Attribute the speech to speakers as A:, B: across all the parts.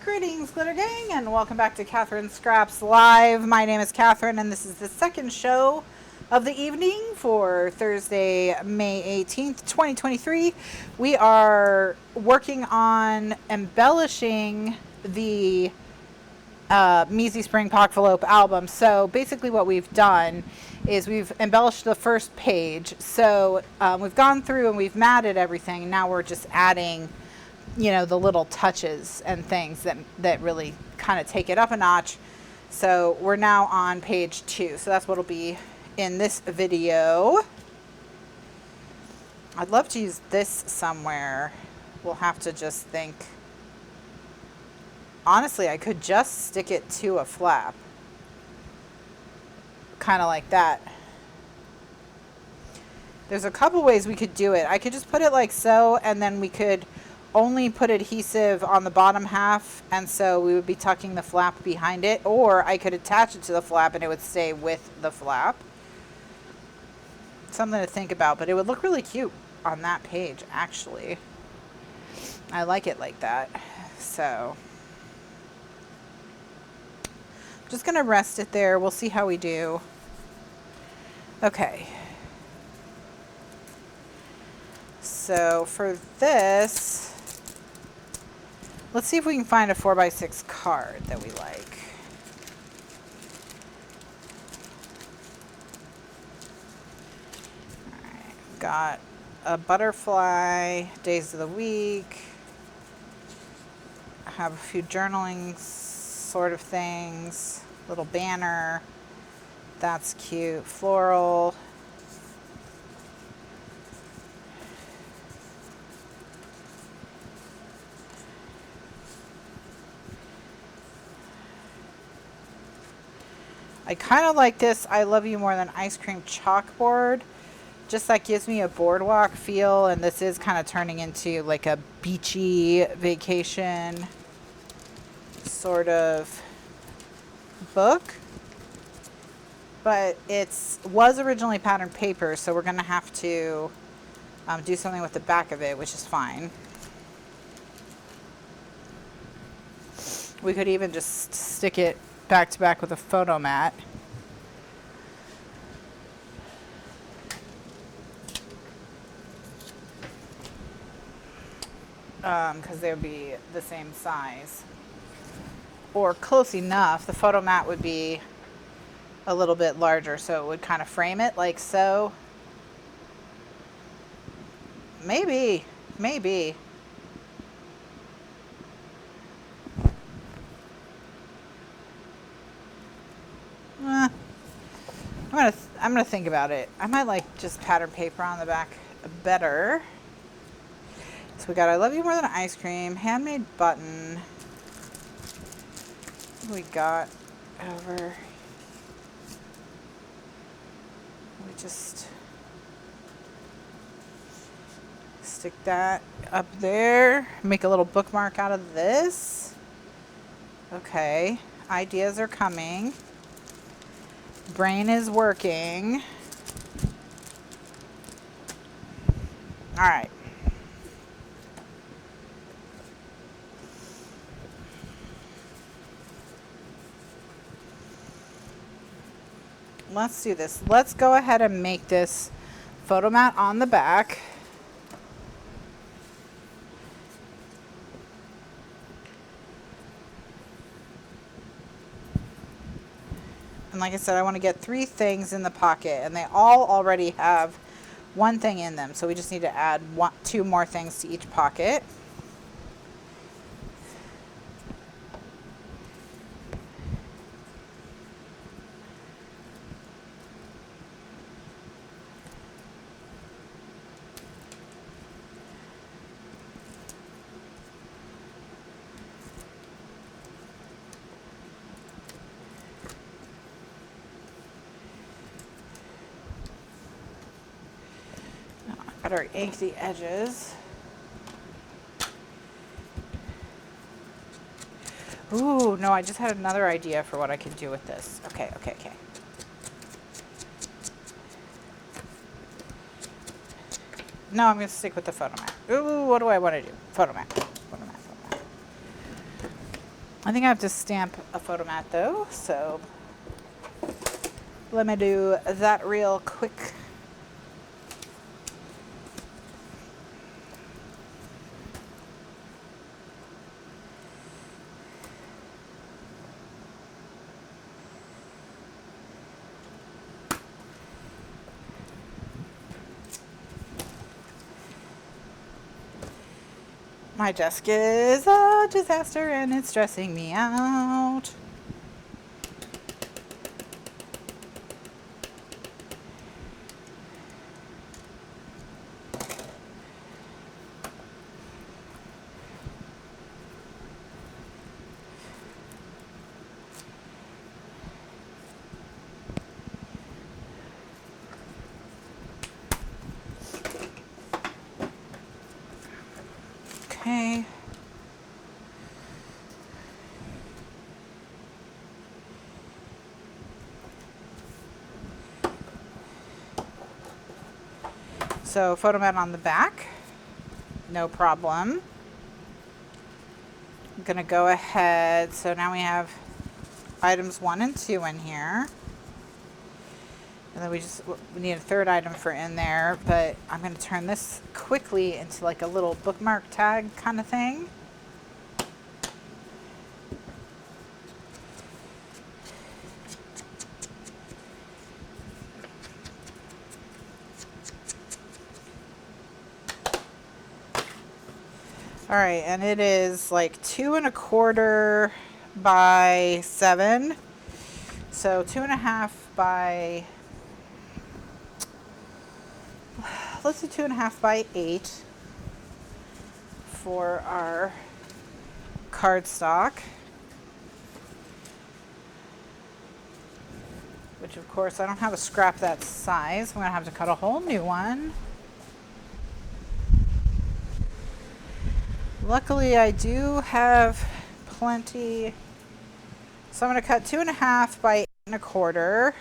A: Greetings, Glitter Gang, and welcome back to Kathryn Scraps Live. My name is Kathryn, and this is the second show of the evening for Thursday, May 18th, 2023. We are working on embellishing the Measy Spring Pock-Velope album. So basically what we've done is we've embellished the first page. So we've gone through and we've matted everything. Now we're just adding, you know, the little touches and things that really kind of take it up a notch. So we're now on page 2. So that's what'll be in this video. I'd love to use this somewhere. We'll have to just think. Honestly, I could just stick it to a flap. Kind of like that. There's a couple ways we could do it. I could just put it like so, and then we could only put adhesive on the bottom half, and so we would be tucking the flap behind it, or I could attach it to the flap and it would stay with the flap. Something to think about, but it would look really cute on that page, actually. I like it like that. So I'm just gonna rest it there. We'll see how we do. Okay. So for this, let's see if we can find a 4x6 card that we like. All right, got a butterfly, days of the week. I have a few journaling sort of things, little banner. That's cute. Floral. I kind of like this I Love You More Than Ice Cream chalkboard. Just that gives me a boardwalk feel, and this is kind of turning into like a beachy vacation sort of book. But it was originally patterned paper, so we're going to have to do something with the back of it, which is fine. We could even just stick it back to back with a photo mat. Because they would be the same size. Or close enough. The photo mat would be a little bit larger, so it would kind of frame it like so. Maybe. Maybe. I'm gonna think about it. I might like just pattern paper on the back better. So we got I Love You More Than Ice Cream, handmade button. What do we got over? We just stick that up there. Make a little bookmark out of this. Okay, ideas are coming. Brain is working. All right. Let's do this. Let's go ahead and make this photo mat on the back. And like I said, I want to get 3 things in the pocket, and they all already have 1 thing in them. So we just need to add 2 more things to each pocket. Gotta ink the edges. Ooh, no, I just had another idea for what I could do with this. Okay. No, I'm going to stick with the photo mat. Ooh, what do I want to do? Photo mat. I think I have to stamp a photo mat though, so let me do that real quick. My desk is a disaster and it's stressing me out. Okay. So photo mat on the back, no problem. I'm gonna go ahead, so now we have items 1 and 2 in here. And then we need a third item for in there, but I'm gonna turn this quickly into like a little bookmark tag kind of thing. All right, and it is like 2 1/4 by 7. So 2 1/2 by, let's do 2 1/2 by 8 for our cardstock. Which of course I don't have a scrap that size. I'm gonna have to cut a whole new one. Luckily, I do have plenty. So I'm going to cut 2 1/2 by 8 1/4.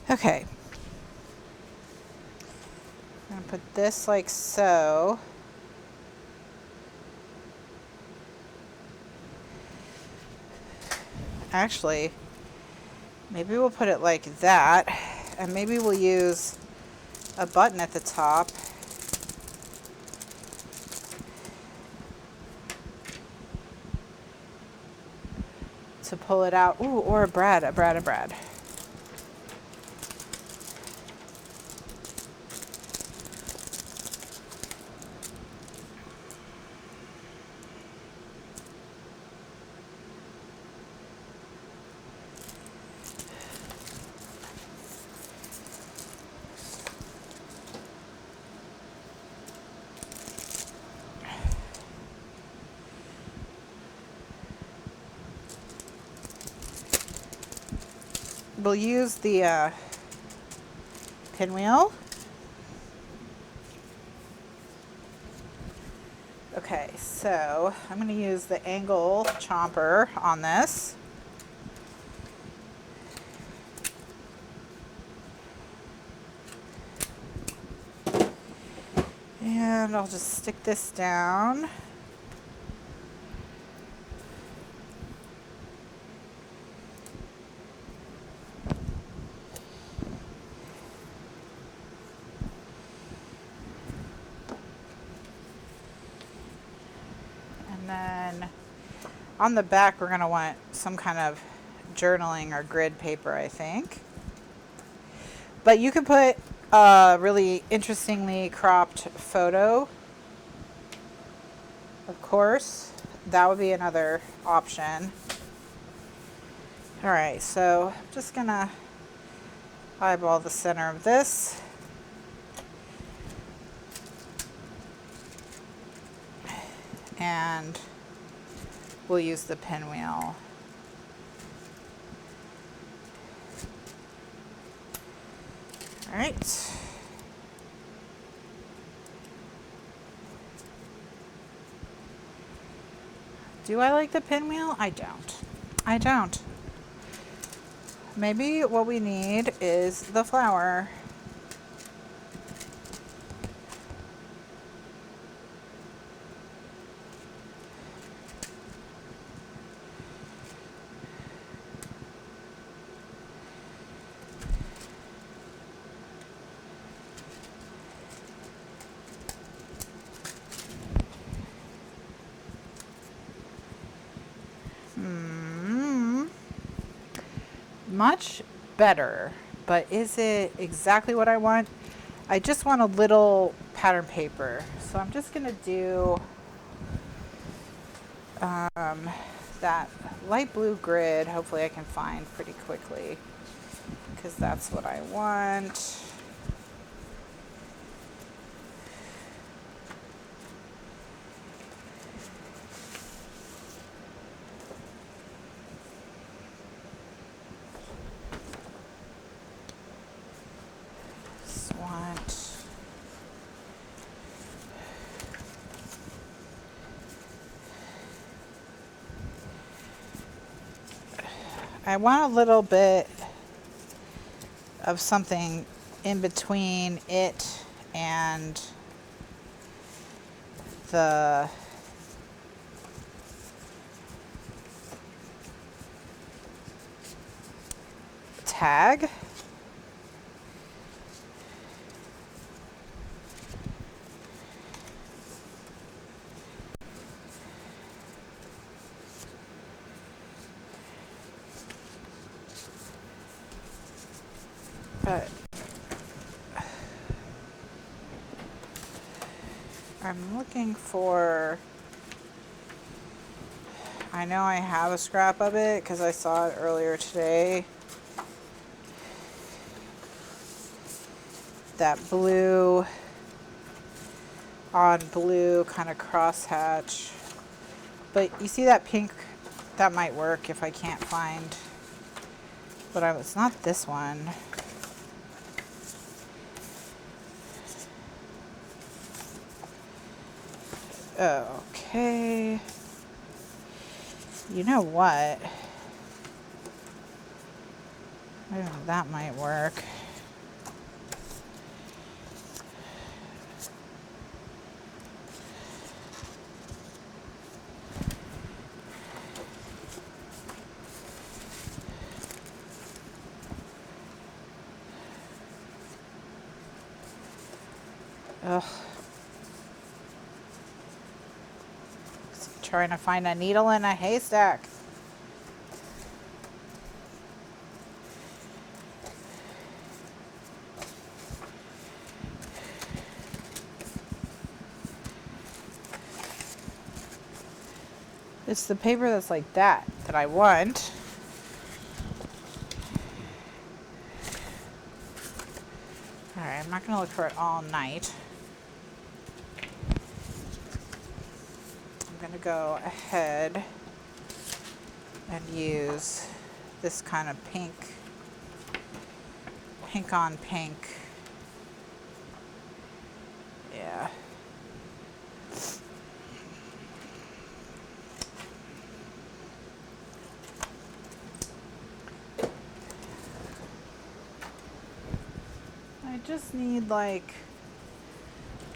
A: Okay, I'm going to put this like so. Actually, maybe we'll put it like that, and maybe we'll use a button at the top. To pull it out. Ooh, or a brad. We'll use the pinwheel. Okay, so I'm going to use the angle chomper on this. And I'll just stick this down. And then on the back, we're going to want some kind of journaling or grid paper, I think. But you could put a really interestingly cropped photo, of course. That would be another option. All right, so I'm just going to eyeball the center of this. And we'll use the pinwheel. All right. Do I like the pinwheel? I don't. I don't. Maybe what we need is the flower. Much better, but is it exactly what I want? I just want a little pattern paper, so I'm just gonna do that light blue grid. Hopefully I can find pretty quickly, because that's what I want. I want a little bit of something in between it and the tag. But I'm looking for, I know I have a scrap of it because I saw it earlier today. That blue on blue kind of crosshatch. But you see that pink? That might work if I can't find, but it's not this one. Okay. You know what? Oh, that might work. Ugh. Trying to find a needle in a haystack. It's the paper that's like that I want. Alright, I'm not going to look for it all night. I'm going to go ahead and use this kind of pink on pink. Yeah. I just need like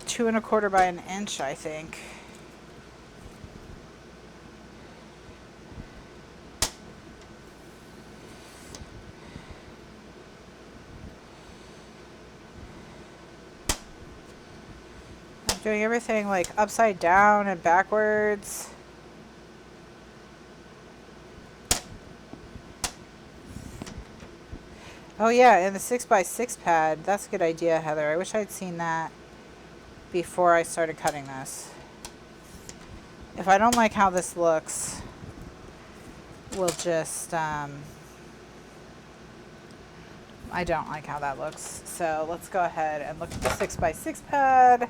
A: 2 1/4 by 1 inch, I think. I'm doing everything like upside down and backwards. Oh yeah, and the 6x6 pad. That's a good idea, Heather. I wish I'd seen that before I started cutting this. If I don't like how this looks, we'll just, I don't like how that looks. So let's go ahead and look at the 6x6 pad.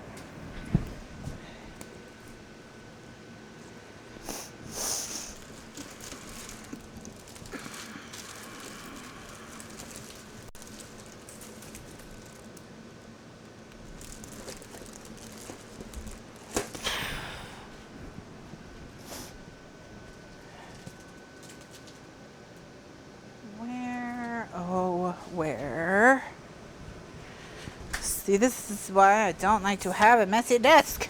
A: See, this is why I don't like to have a messy desk.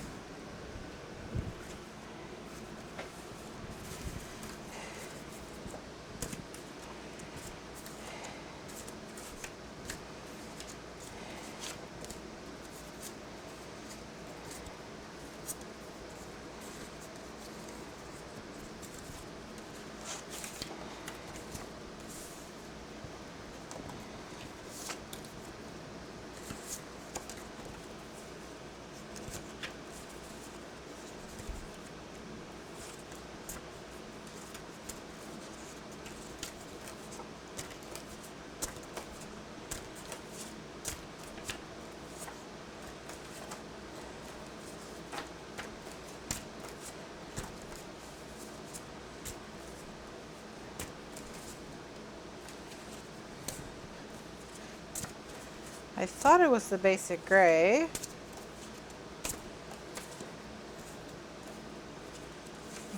A: I thought it was the basic gray.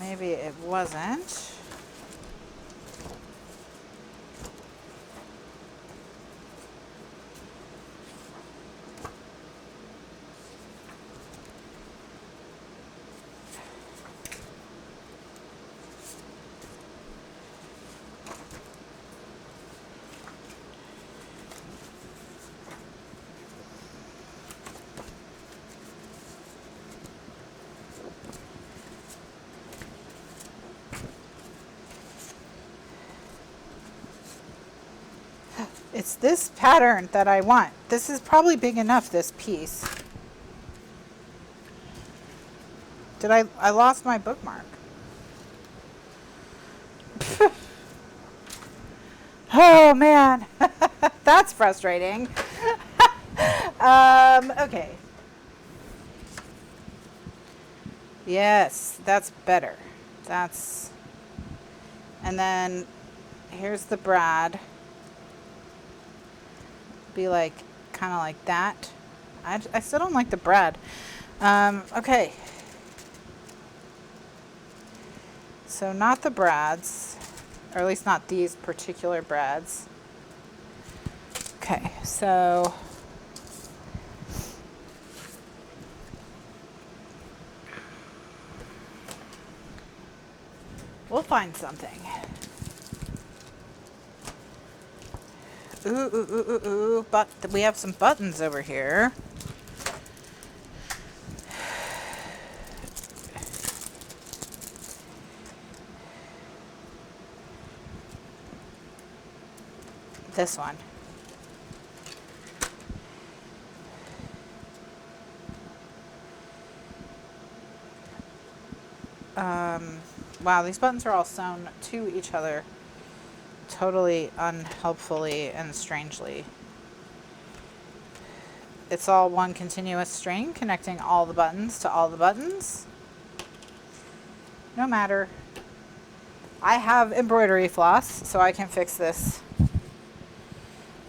A: Maybe it wasn't. It's this pattern that I want. This is probably big enough, this piece. I lost my bookmark. Oh man, that's frustrating. Okay. Yes, that's better. And then here's the brad. Be like, kind of like that. I still don't like the brad. Okay. So not the brads, or at least not these particular brads. Okay, so we'll find something. Ooh, but we have some buttons over here. This one. Wow, these buttons are all sewn to each other totally unhelpfully and strangely. It's all one continuous string connecting all the buttons to all the buttons. No matter. I have embroidery floss, so I can fix this.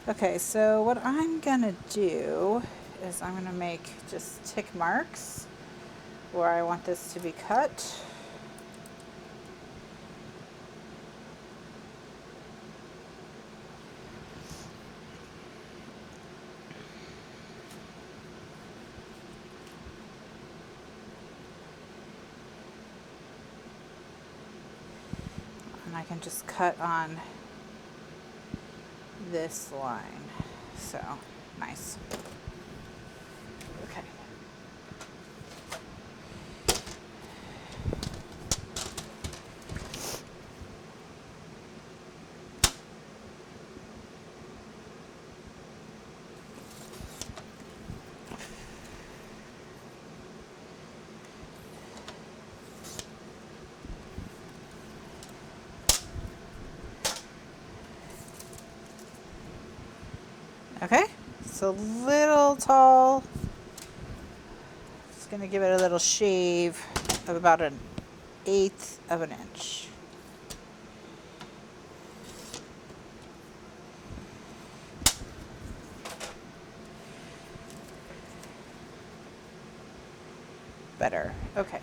A: Okay, so what I'm gonna do is I'm gonna make just tick marks where I want this to be cut. And I can just cut on this line. So, nice. Okay. Okay, it's a little tall. Just gonna give it a little shave of about 1/8 of an inch. Better, okay.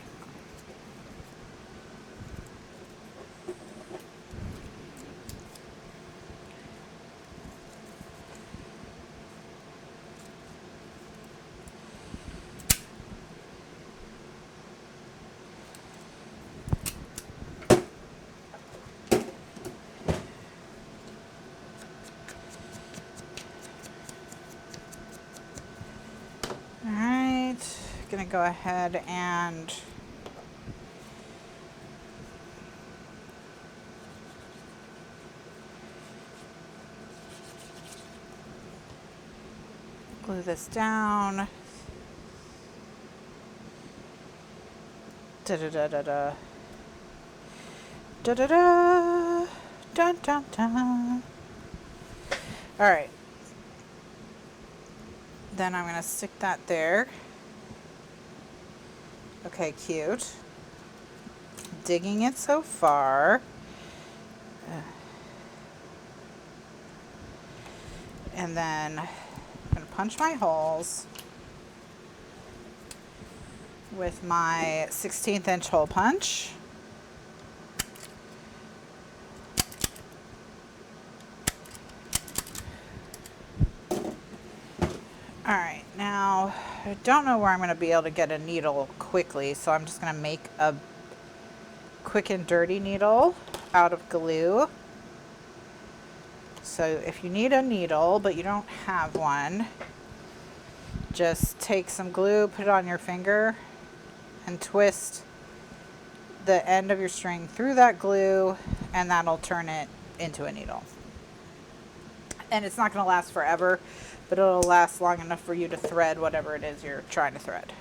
A: going to go ahead and glue this down. Da da da da da. Da da da. Dun dun dun. All right. Then I'm going to stick that there. Okay, cute. Digging it so far. And then I'm going to punch my holes with my 16th inch hole punch. All right, now I don't know where I'm going to be able to get a needle quickly, so I'm just going to make a quick and dirty needle out of glue. So if you need a needle but you don't have one, just take some glue, put it on your finger, and twist the end of your string through that glue, and that'll turn it into a needle. And it's not going to last forever, but it'll last long enough for you to thread whatever it is you're trying to thread.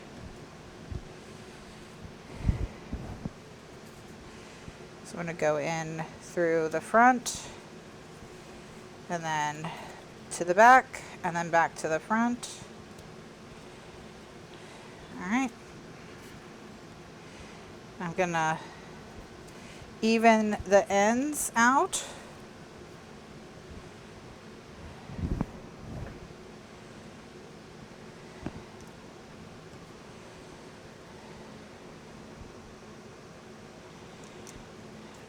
A: So I'm going to go in through the front, and then to the back, and then back to the front. All right. I'm going to even the ends out.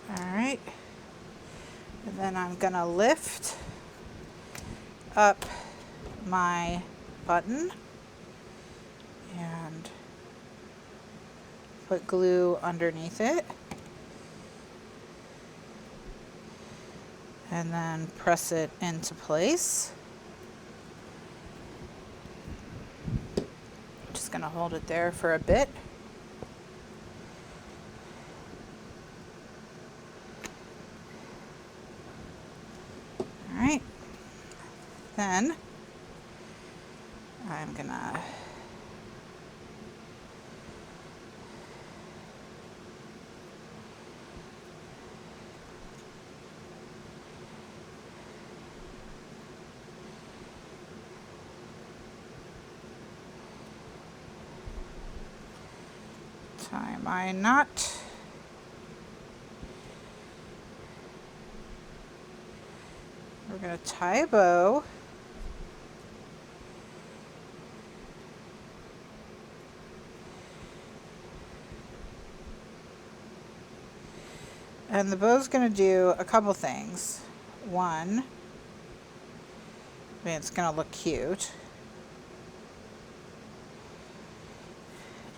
A: Alright, and then I'm going to lift up my button and put glue underneath it, and then press it into place. Just going to hold it there for a bit. Alright, then I'm gonna tie my knot. We're going to tie a bow. And the bow's going to do a couple things. One, it's going to look cute.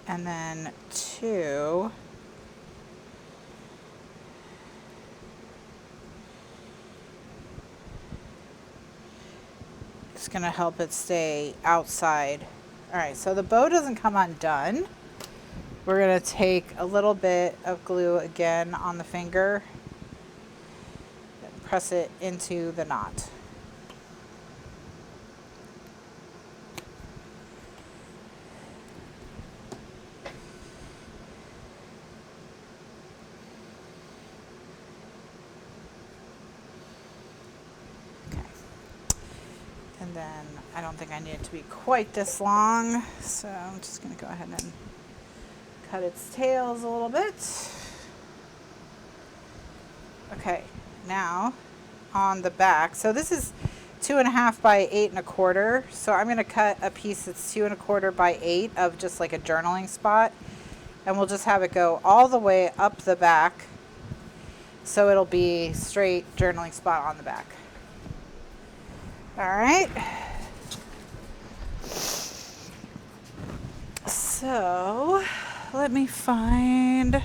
A: And then two, it's going to help it stay outside. All right, so the bow doesn't come undone. We're going to take a little bit of glue again on the finger and press it into the knot. And then I don't think I need it to be quite this long, so I'm just going to go ahead and cut its tails a little bit. Okay, now on the back, so this is 2.5 by 8.25, so I'm going to cut a piece that's 2.25 by 8 of just like a journaling spot, and we'll just have it go all the way up the back, so it'll be straight journaling spot on the back. All right, so let me find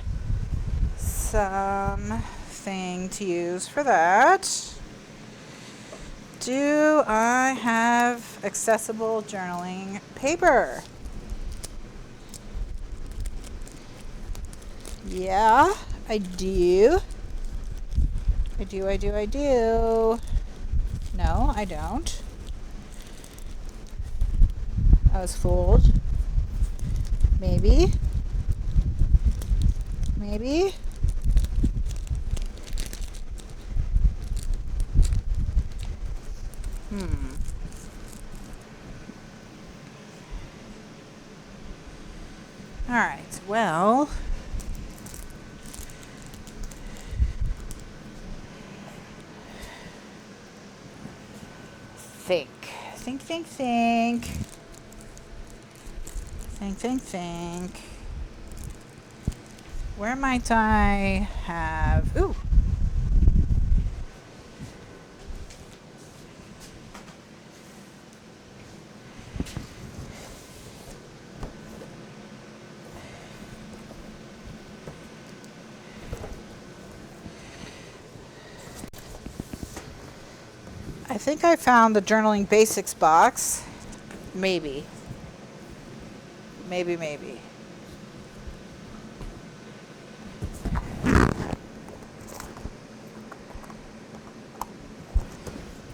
A: something to use for that. Do I have accessible journaling paper? Yeah, I do. I do. No, I don't. I was fooled. Maybe. Maybe. All right, well. Think. Think. Where might I have... Ooh. I think I found the Journaling Basics box. Maybe.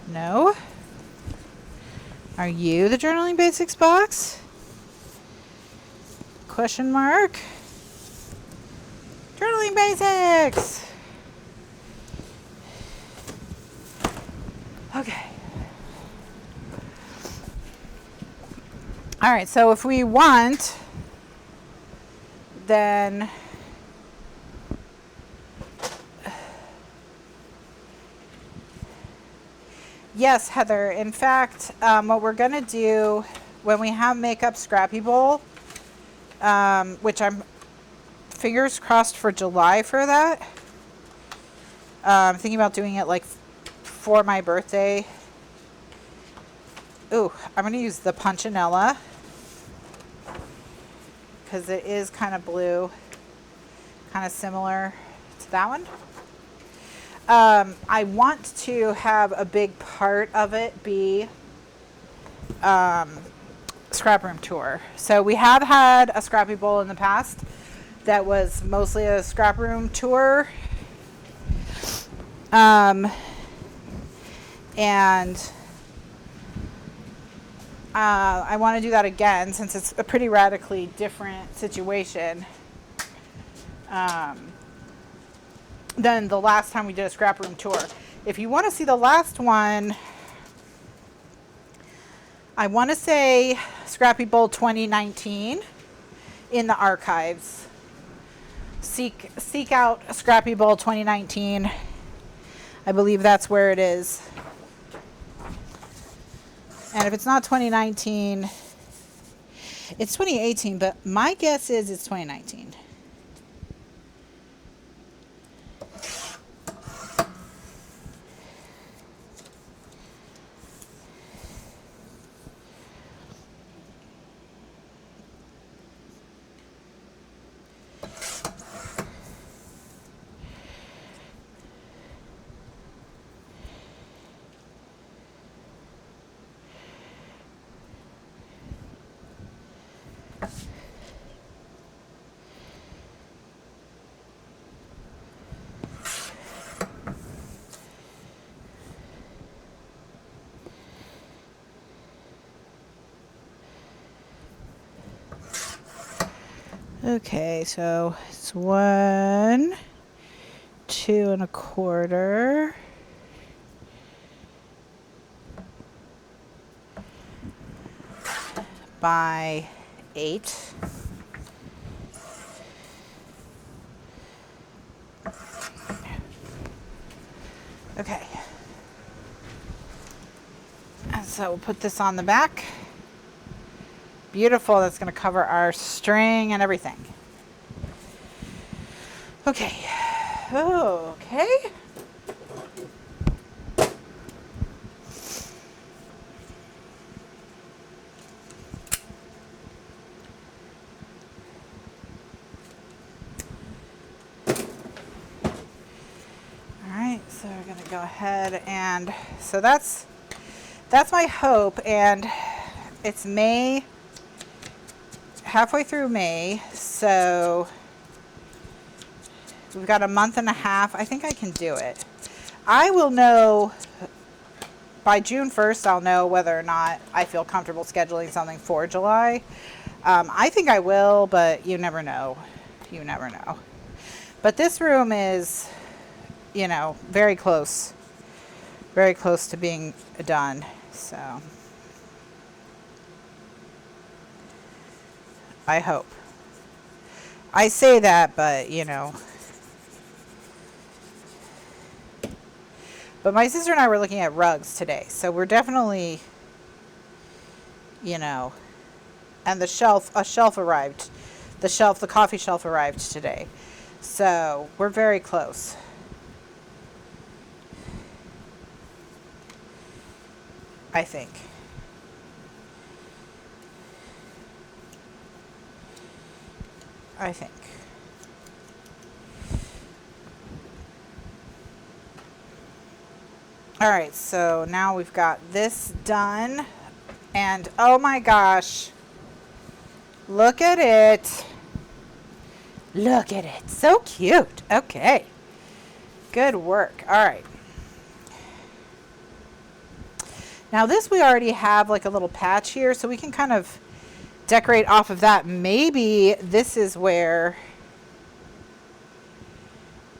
A: No? Are you the Journaling Basics box? Question mark? Journaling Basics! Okay. All right, so if we want, then yes, Heather. In fact, what we're going to do when we have Makeup Scrappy Bowl, which I'm fingers crossed for July for that. I'm thinking about doing it like for my birthday. Ooh, I'm going to use the Punchinella because it is kind of blue, kind of similar to that one. I want to have a big part of it be scrap room tour. So we have had a Scrappy Bowl in the past that was mostly a scrap room tour. And I want to do that again since it's a pretty radically different situation than the last time we did a scrap room tour. If you want to see the last one, I want to say Scrappy Bowl 2019 in the archives. Seek out Scrappy Bowl 2019. I believe that's where it is. And if it's not 2019, it's 2018, but my guess is it's 2019. Okay, so it's 1, 2 1/4 by 8. Okay. And so we'll put this on the back. Beautiful. That's going to cover our string and everything. Okay. Okay. All right. So we're going to go ahead and so that's my hope, and it's May. Halfway through May, so We've got a month and a half. I think I can do it. I will know by June 1st, I'll know whether or not I feel comfortable scheduling something for July. I think I will, but you never know. You never know. But this room is, you know, very close to being done. So I hope. I say that, but you know. But my sister and I were looking at rugs today. So we're definitely, you know, and the shelf arrived. The coffee shelf arrived today. So we're very close. I think. All right, so now we've got this done. And oh my gosh, look at it. Look at it. So cute. Okay. Good work. All right. Now this we already have like a little patch here, so we can kind of decorate off of that. Maybe this is where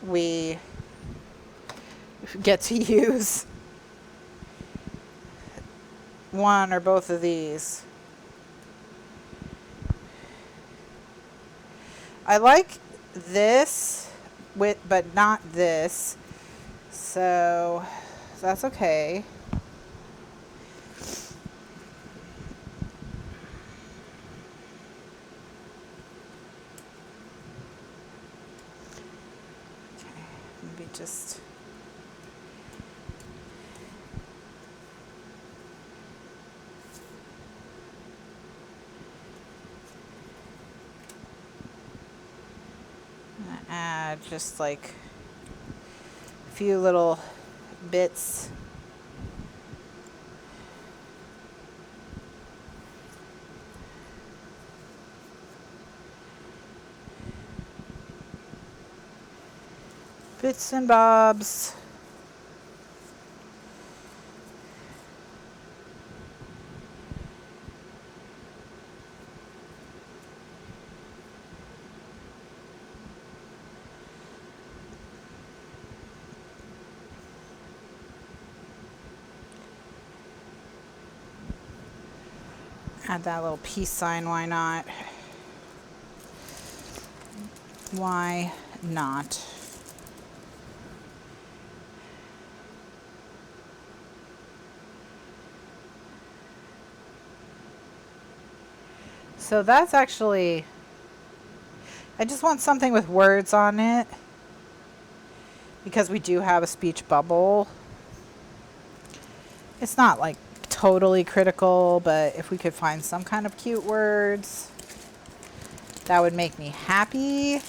A: we get to use one or both of these. I like this but not this, so that's okay. Okay, maybe just add just like a few little bits. Bits and bobs. Add that little peace sign, why not? Why not? So that's actually, I just want something with words on it because we do have a speech bubble. It's not like totally critical, but if we could find some kind of cute words, that would make me happy.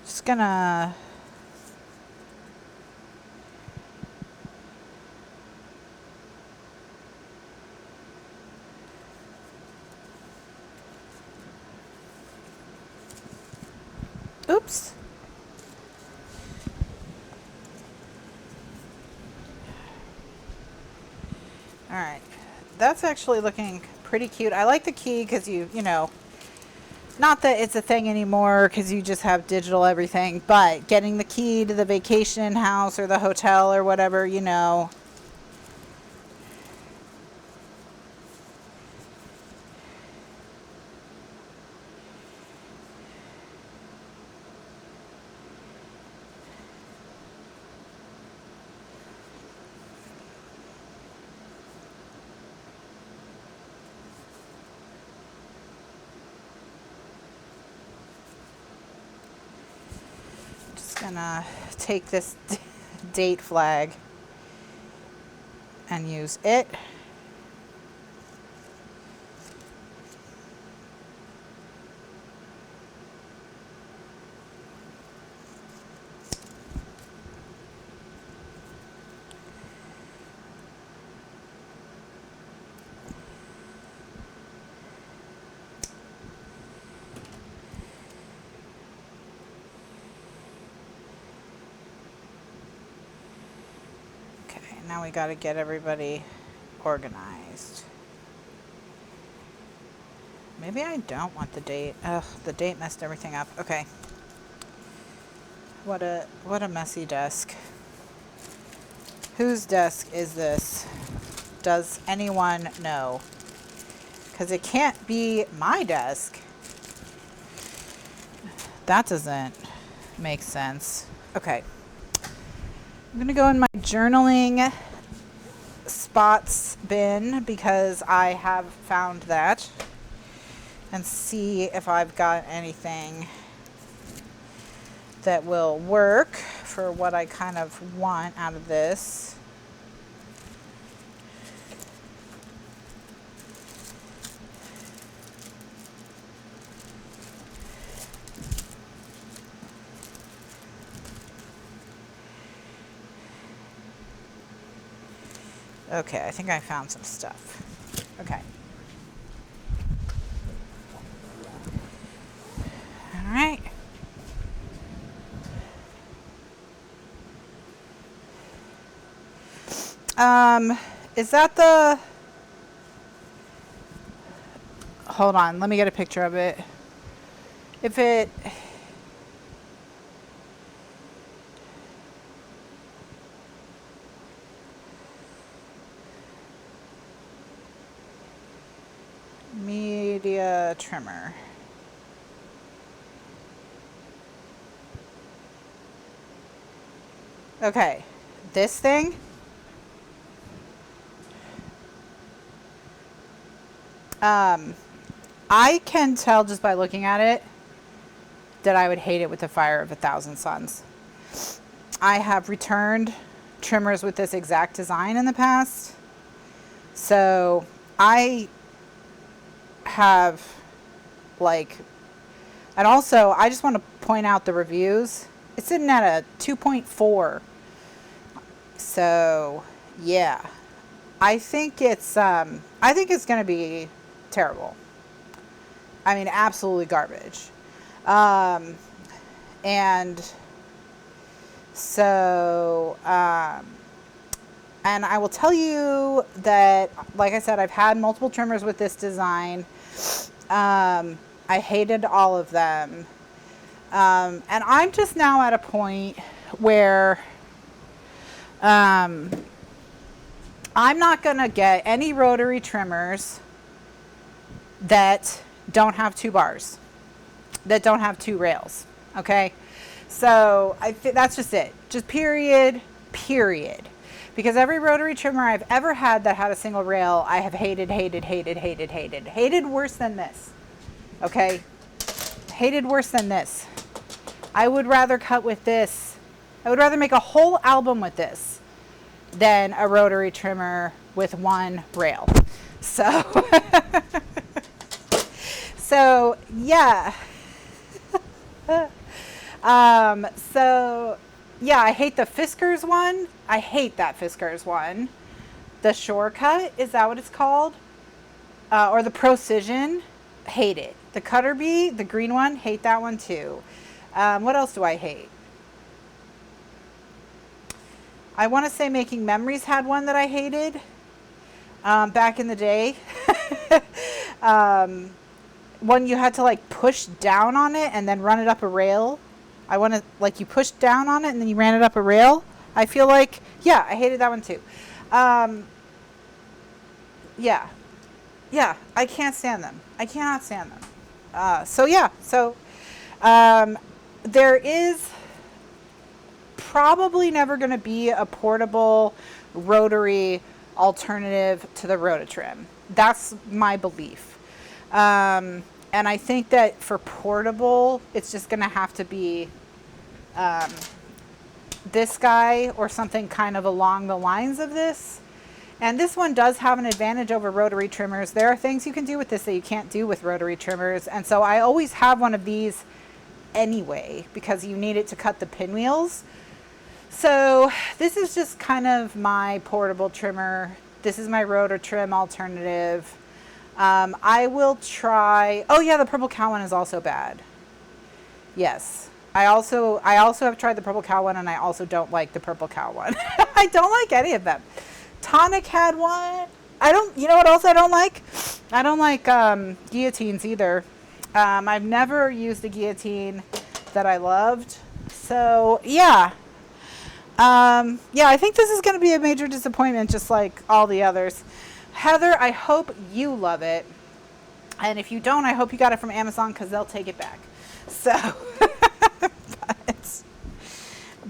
A: Just gonna oops. All right, that's actually looking pretty cute. I like the key because you know, not that it's a thing anymore because you just have digital everything, but getting the key to the vacation house or the hotel or whatever, you know. Gonna take this date flag and use it. Now we got to get everybody organized. Maybe I don't want the date. Ugh, the date messed everything up. Okay. What a messy desk. Whose desk is this? Does anyone know? Because it can't be my desk. That doesn't make sense. Okay. I'm going to go in my journaling spots bin because I have found that, and see if I've got anything that will work for what I kind of want out of this. Okay, I think I found some stuff. Okay. All right. Is that the... Hold on, let me get a picture of it. If it... Media trimmer. Okay, this thing. I can tell just by looking at it that I would hate it with the fire of 1,000 suns. I have returned trimmers with this exact design in the past. So I have like, and also I just want to point out the reviews. It's sitting at a 2.4. So yeah, I think it's going to be terrible. I mean, absolutely garbage. And so, and I will tell you that, like I said, I've had multiple trimmers with this design. I hated all of them. And I'm just now at a point where I'm not going to get any rotary trimmers that don't have 2 bars, that don't have 2 rails. Okay. So that's just it. Just period. Because every rotary trimmer I've ever had that had a single rail, I have hated worse than this. Okay. Hated worse than this. I would rather cut with this. I would rather make a whole album with this than a rotary trimmer with 1 rail. So, so yeah. So yeah, I hate the Fiskars one. I hate that Fiskars one. The Shortcut, is that what it's called? Or the Procision, hate it. The Cutter Bee, the green one, hate that one too. What else do I hate? I want to say Making Memories had one that I hated back in the day. When you had to like push down on it and then run it up a rail. I want to, like, you pushed down on it and then you ran it up a rail. I feel like, yeah, I hated that one too. Yeah, I can't stand them. I cannot stand them. So yeah, so there is probably never going to be a portable rotary alternative to the Rototrim. That's my belief. And I think that for portable, it's just going to have to be this guy or something kind of along the lines of this. And this one does have an advantage over rotary trimmers. There are things you can do with this that you can't do with rotary trimmers. And so I always have one of these anyway, because you need it to cut the pinwheels. So this is just kind of my portable trimmer. This is my rotor trim alternative. I will try, oh yeah, the Purple Cow one is also bad. Yes. I also have tried the Purple Cow one, and I also don't like the Purple Cow one. I don't like any of them. Tonic had one. You know what else I don't like? I don't like guillotines either. I've never used a guillotine that I loved. So yeah. Yeah, I think this is going to be a major disappointment, just like all the others. Heather, I hope you love it. And if you don't, I hope you got it from Amazon, because they'll take it back. So,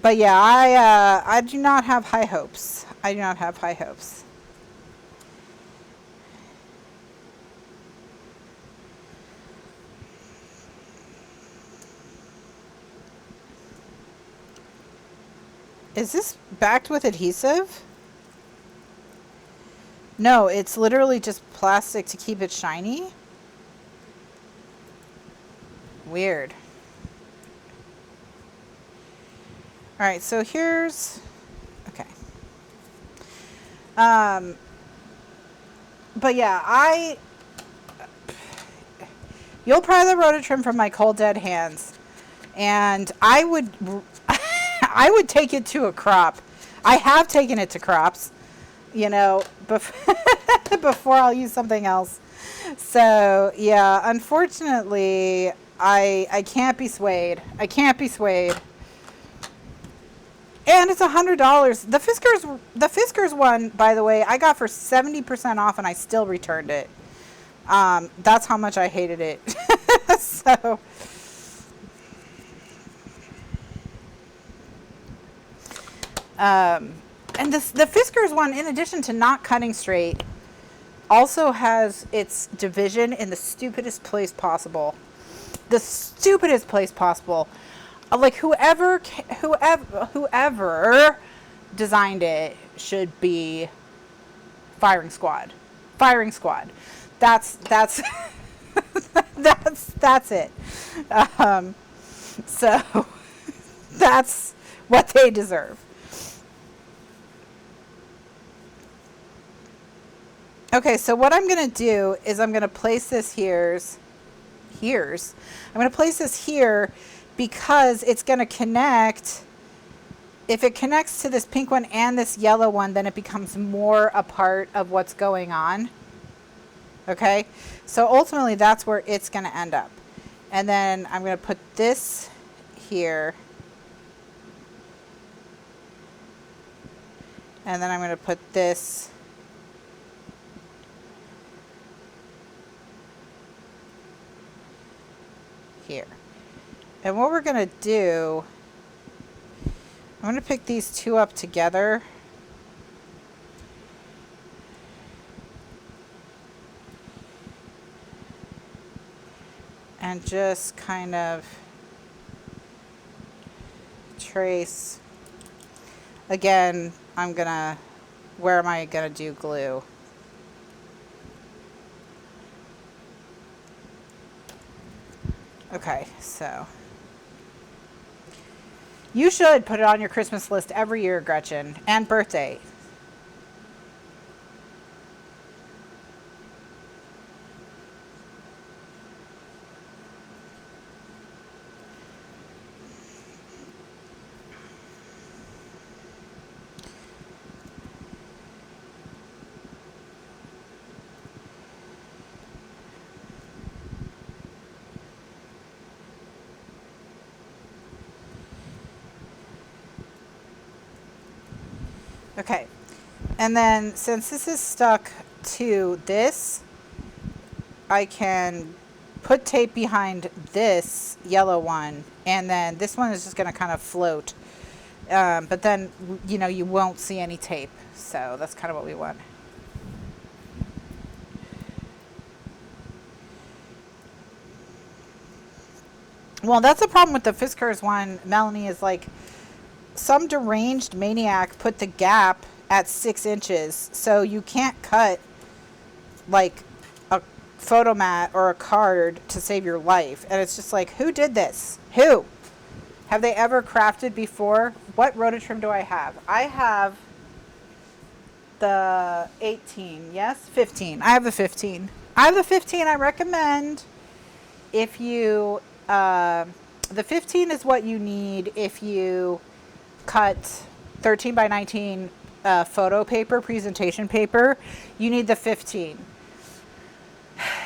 A: but yeah, I do not have high hopes. I do not have high hopes. Is this backed with adhesive? No, it's literally just plastic to keep it shiny. Weird. All right, so here's, okay. But yeah, you'll pry the rotor trim from my cold dead hands, and I would I would take it to a crop. I have taken it to crops, you know, before I'll use something else. So yeah, unfortunately, I can't be swayed. I can't be swayed. And it's $100. The Fiskars one, by the way, I got for 70% off, and I still returned it. That's how much I hated it. So, and the Fiskars one, in addition to not cutting straight, also has its division in the stupidest place possible. The stupidest place possible. Like whoever designed it should be firing squad. Firing squad. That's that's it. So that's what they deserve. Okay, so what I'm going to do is I'm going to place this I'm going to place this here, because it's going to connect. If it connects to this pink one and this yellow one, then it becomes more a part of what's going on. Okay, so ultimately that's where it's going to end up. And then I'm going to put this here. And then I'm going to put this here. And what we're going to do, I'm going to pick these two up together. And just kind of trace. Again, where am I going to do glue? Okay, so you should put it on your Christmas list every year, Gretchen, and birthday. Okay, and then since this is stuck to this, I can put tape behind this yellow one, and then this one is just going to kind of float. But then, you know, you won't see any tape, so that's kind of what we want. Well, that's the problem with the Fiskars one, Melanie, is like, some deranged maniac put the gap at 6 inches, so you can't cut like a photo mat or a card to save your life. And it's just like, who did this? Who? Have they ever crafted before? What rototrim do I have? I have the 18, yes? 15. I have the 15. I have the 15. I recommend if you, the 15 is what you need if you cut 13 by 19 photo paper, presentation paper. You need the 15.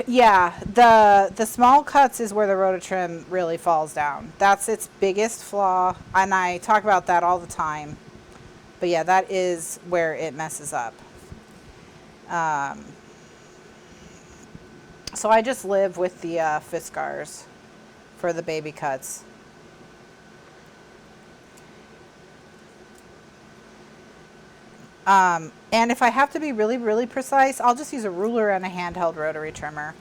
A: Yeah, the small cuts is where the rototrim really falls down. That's its biggest flaw, and I talk about that all the time. But yeah, that is where it messes up. So I just live with the Fiskars for the baby cuts. And if I have to be really, really precise, I'll just use a ruler and a handheld rotary trimmer.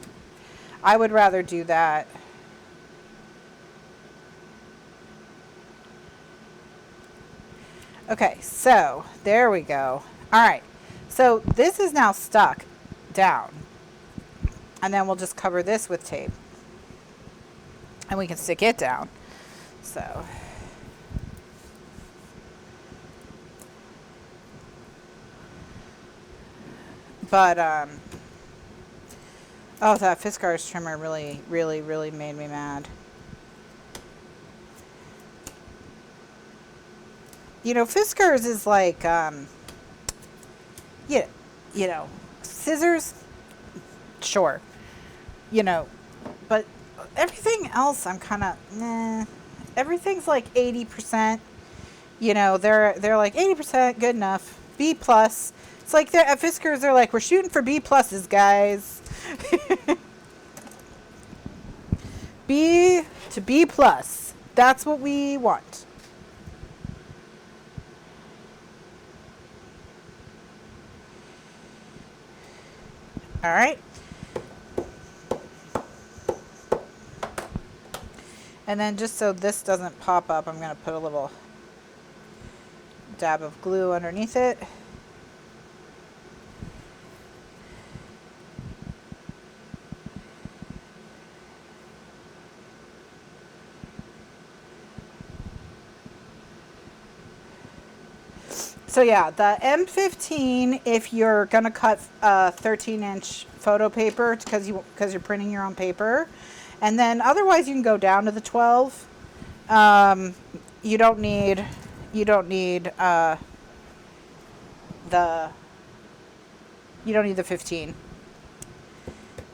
A: I would rather do that. Okay, so there we go. All right, so this is now stuck down. And then we'll just cover this with tape. And we can stick it down. So... But, oh, that Fiskars trimmer really, really, really made me mad. You know, Fiskars is like, you know, scissors, sure. You know, but everything else I'm kind of, nah. Everything's like 80%. You know, they're like 80%, good enough. B plus. It's like at Fiskars, they're like, we're shooting for B pluses, guys. B to B plus. That's what we want. All right. And then just so this doesn't pop up, I'm going to put a little dab of glue underneath it. So yeah, the M15, if you're gonna cut 13-inch photo paper because you're printing your own paper, and then otherwise you can go down to the 12. You don't need the 15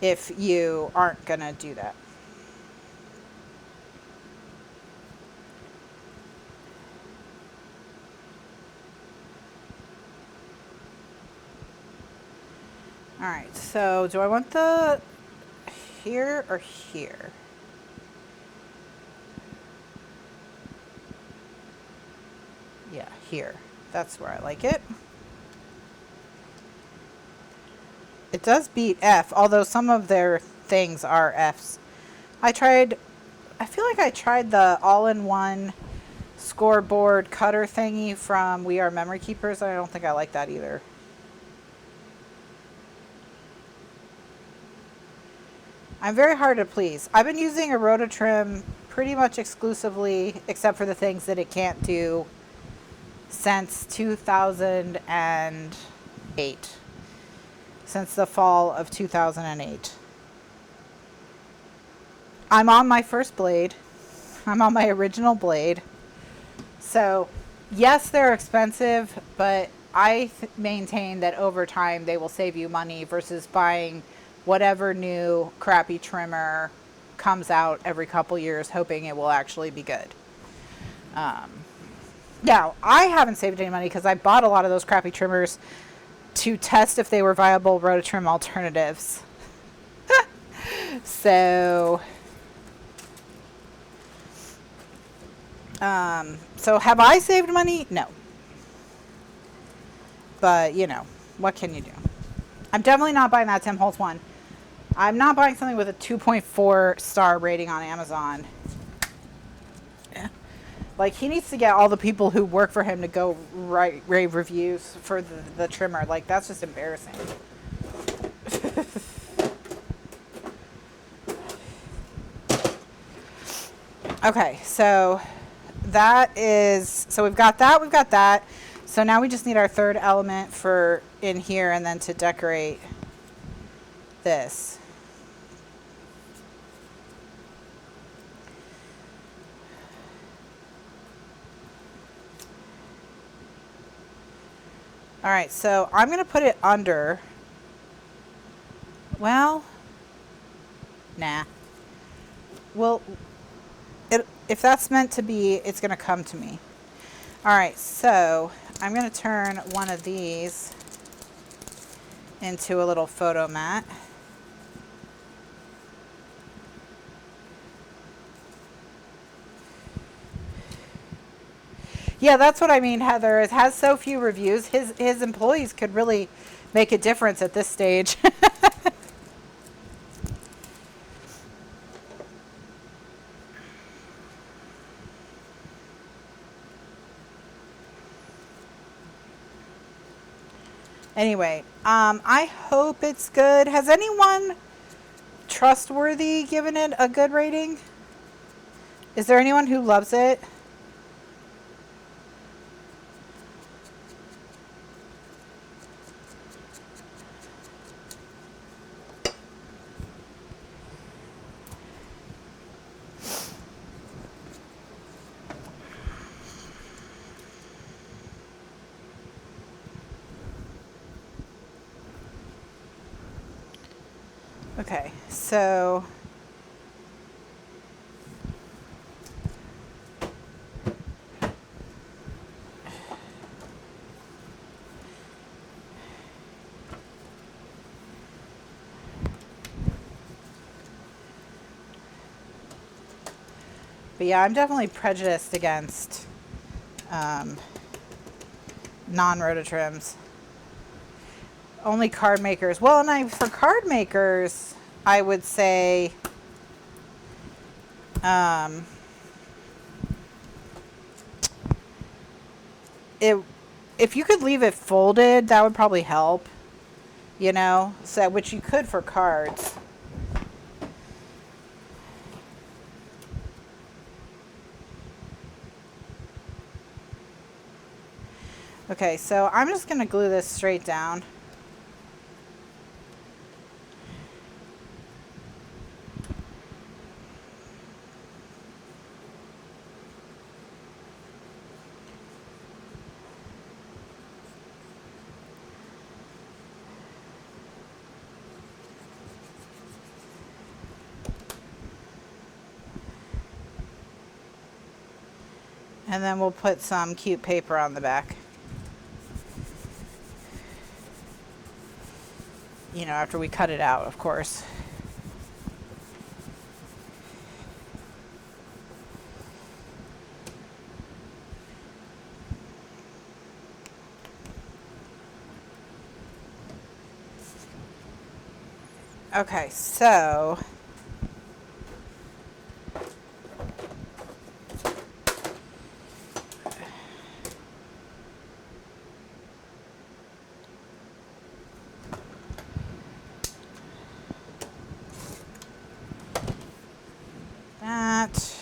A: if you aren't gonna do that. All right, so do I want the here or here? Yeah, here. That's where I like it. It does beat F, although some of their things are Fs. I feel like I tried the all-in-one scoreboard cutter thingy from We Are Memory Keepers. I don't think I like that either. I'm very hard to please. I've been using a rototrim pretty much exclusively, except for the things that it can't do, since 2008. Since the fall of 2008. I'm on my first blade. I'm on my original blade. So, yes, they're expensive, but I maintain that over time they will save you money versus buying whatever new crappy trimmer comes out every couple years hoping it will actually be good. Now, I haven't saved any money because I bought a lot of those crappy trimmers to test if they were viable rototrim alternatives. So have I saved money? No. But, you know, what can you do? I'm definitely not buying that Tim Holtz one. I'm not buying something with a 2.4 star rating on Amazon. Yeah. Like, he needs to get all the people who work for him to go write rave reviews for the trimmer. Like, that's just embarrassing. Okay, so that is, so we've got that. So now we just need our third element for in here, and then to decorate this. All right, so I'm going to put it under. Well, nah. Well, if that's meant to be, it's going to come to me. All right, so I'm going to turn one of these into a little photo mat. Yeah, that's what I mean, Heather. It has so few reviews. His employees could really make a difference at this stage. Anyway, I hope it's good. Has anyone trustworthy given it a good rating? Is there anyone who loves it? Okay, so but yeah, I'm definitely prejudiced against non-rototrims. Only card makers. Well, and for card makers, I would say if you could leave it folded, that would probably help. You know, so which you could for cards. Okay, so I'm just going to glue this straight down. And then we'll put some cute paper on the back. You know, after we cut it out, of course. Okay, so that.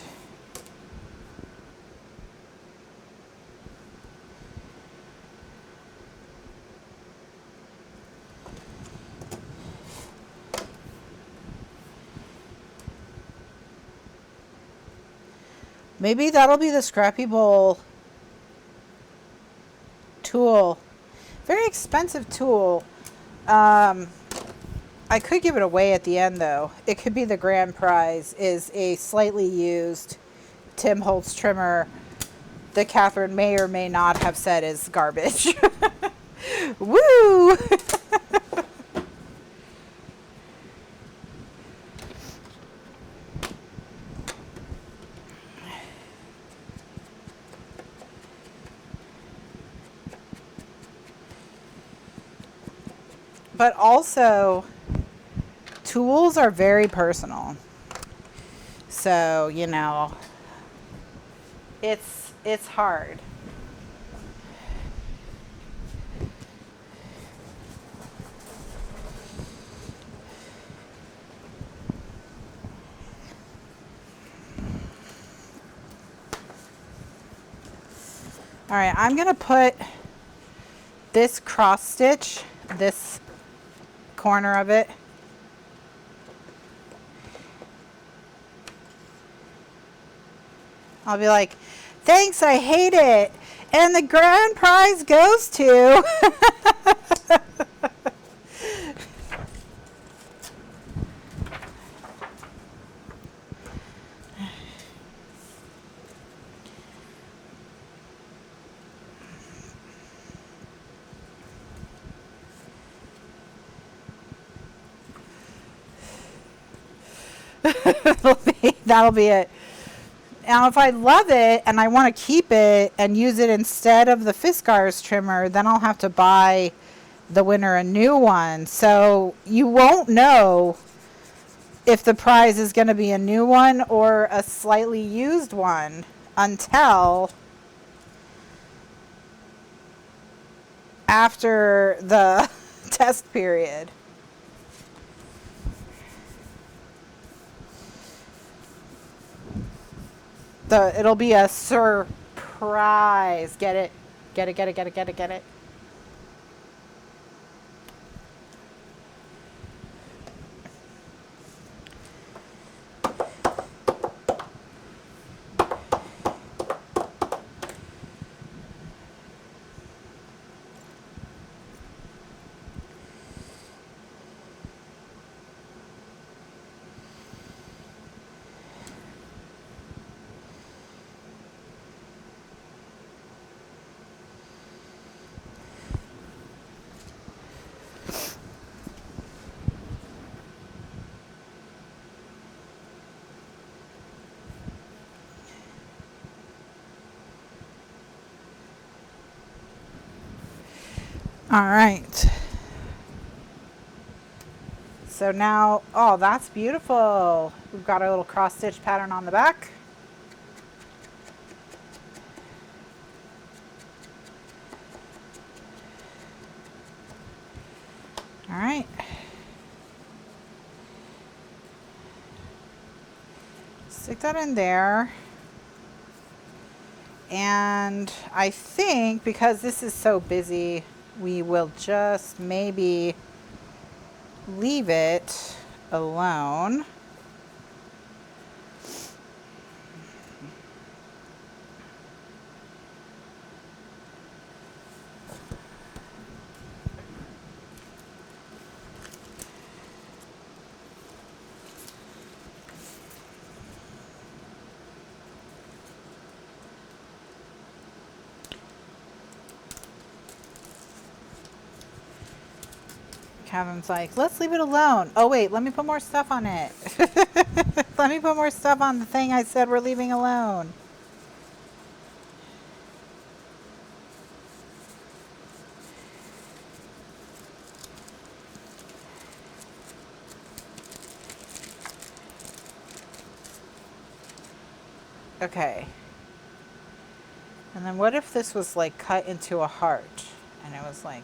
A: Maybe that'll be the Scrappy Bowl tool. Very expensive tool. I could give it away at the end, though. It could be the grand prize, is a slightly used Tim Holtz trimmer that Kathryn may or may not have said is garbage. Woo! But also, tools are very personal. So, you know, it's It's hard. All right, I'm gonna put this cross stitch, this corner of it, I'll be like, thanks, I hate it. And the grand prize goes to. That'll be it. Now, if I love it and I want to keep it and use it instead of the Fiskars trimmer, then I'll have to buy the winner a new one. So you won't know if the prize is going to be a new one or a slightly used one until after the test period. It'll be a surprise. Get it? Get it, get it, get it, get it, get it. All right. So now, oh, that's beautiful. We've got our little cross stitch pattern on the back. All right. Stick that in there. And I think because this is so busy, we will just maybe leave it alone. Kevin's like, let's leave it alone. Oh, wait, let me put more stuff on it. Let me put more stuff on the thing I said we're leaving alone. Okay. And then what if this was like cut into a heart? And it was like,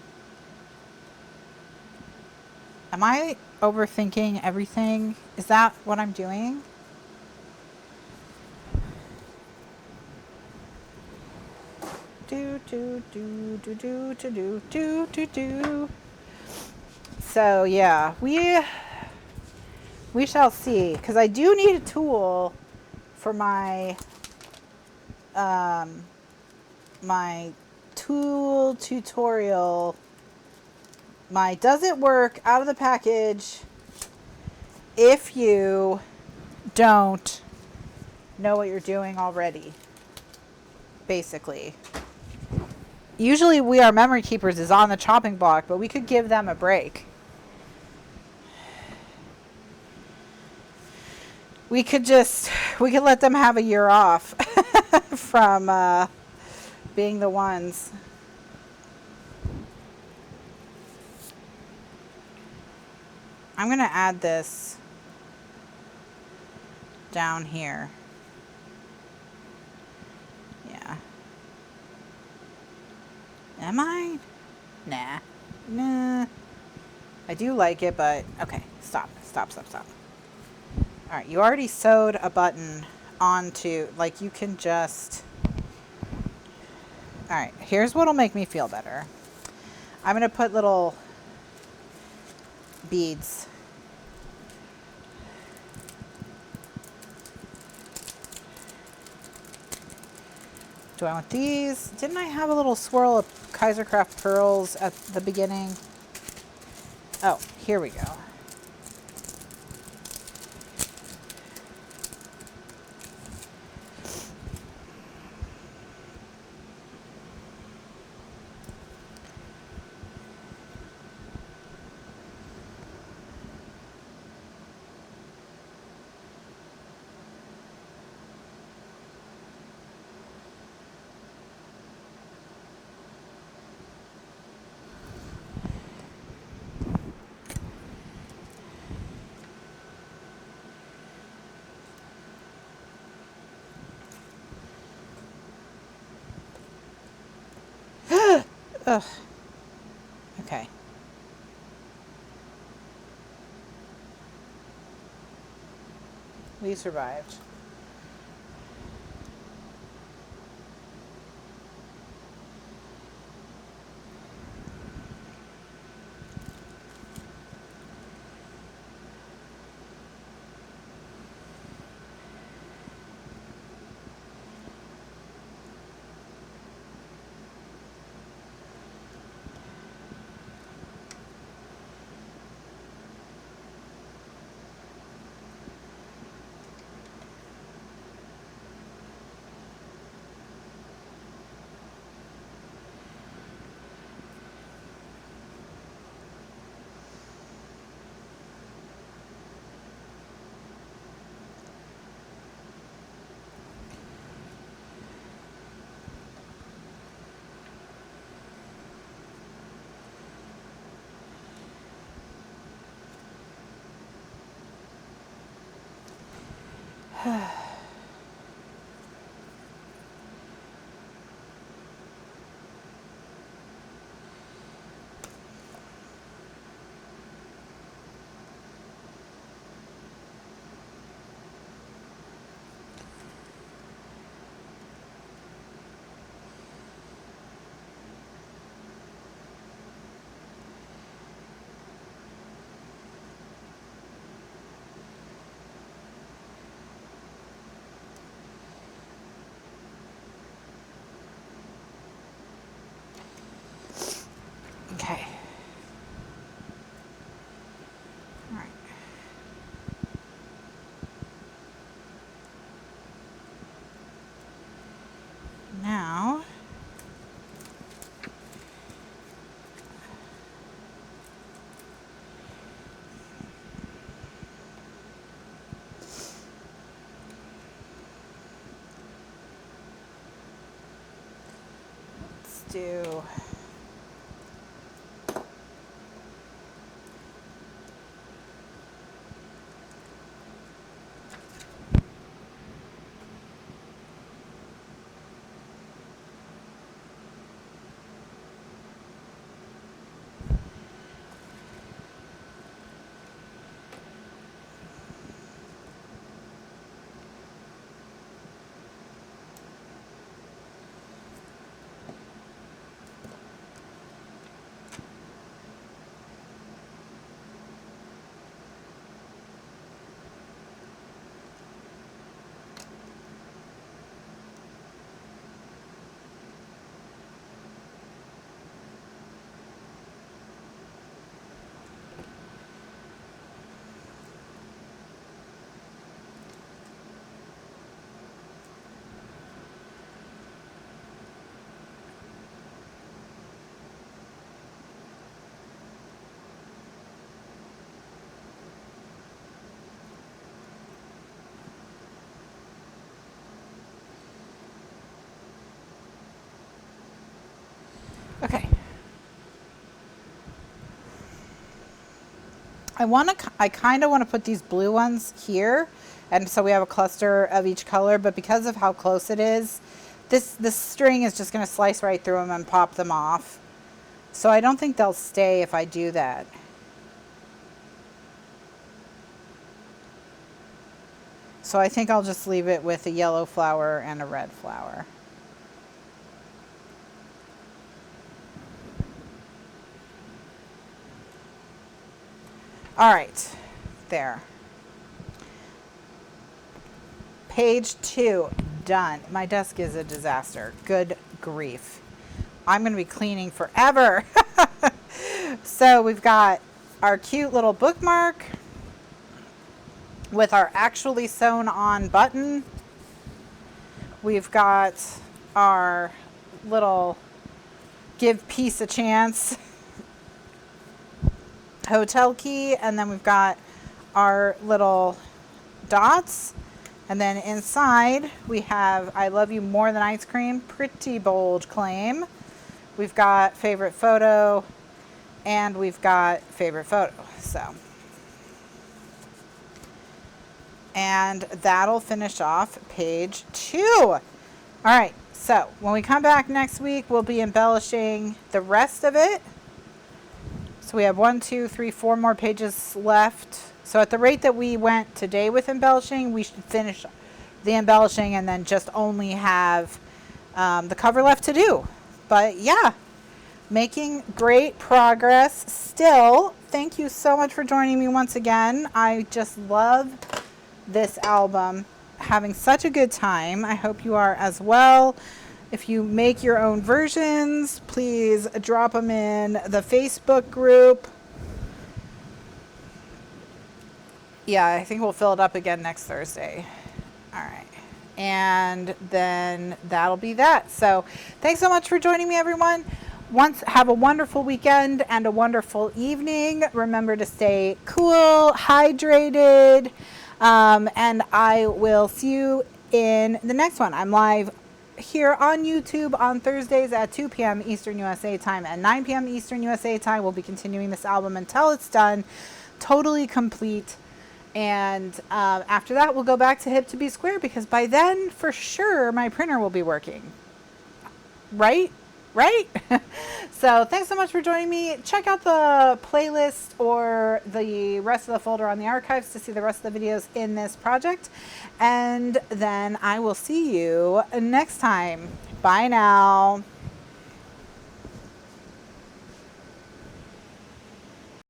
A: am I overthinking everything? Is that what I'm doing? Do. So yeah, we shall see, because I do need a tool for my my tool tutorial. My does it work out of the package if you don't know what you're doing already, basically. Usually We Are Memory Keepers is on the chopping block, but we could give them a break. We could let them have a year off from being the ones. I'm going to add this down here. Yeah. Am I? Nah. Nah. I do like it, but okay. Stop. Stop, stop, stop. All right, you already sewed a button onto, like, you can just... All right, here's what'll make me feel better. I'm going to put little beads. Do I want these? Didn't I have a little swirl of Kaisercraft pearls at the beginning? Oh, here we go. Ugh. Okay. We survived. Okay. All right. Now, let's do... Okay. I kind of want to put these blue ones here, and so we have a cluster of each color, but because of how close it is, This string is just going to slice right through them and pop them off. So I don't think they'll stay if I do that. So I think I'll just leave it with a yellow flower and a red flower. All right, there. Page 2, done. My desk is a disaster. Good grief. I'm going to be cleaning forever. So we've got our cute little bookmark with our actually sewn on button. We've got our little give peace a chance hotel key, and then we've got our little dots, and then inside we have I love you more than ice cream, pretty bold claim. We've got favorite photo, and we've got favorite photo. So, and that'll finish off page 2. All right, so when we come back next week, we'll be embellishing the rest of it. So we have 1, 2, 3, 4 more pages left. So at the rate that we went today with embellishing, we should finish the embellishing and then just only have the cover left to do. But yeah, making great progress still. Thank you so much for joining me once again. I just love this album. Having such a good time. I hope you are as well. If you make your own versions, please drop them in the Facebook group. Yeah, I think we'll fill it up again next Thursday. All right. And then that'll be that. So thanks so much for joining me, everyone. Have a wonderful weekend and a wonderful evening. Remember to stay cool, hydrated, and I will see you in the next one. I'm live here on YouTube on Thursdays at 2 p.m. Eastern USA time and 9 p.m. Eastern USA time. We'll be continuing this album until it's done, totally complete. And after that, we'll go back to Hip to Be Square, because by then, for sure, my printer will be working. Right? So thanks so much for joining me. Check out the playlist or the rest of the folder on the archives to see the rest of the videos in this project. And then I will see you next time. Bye now.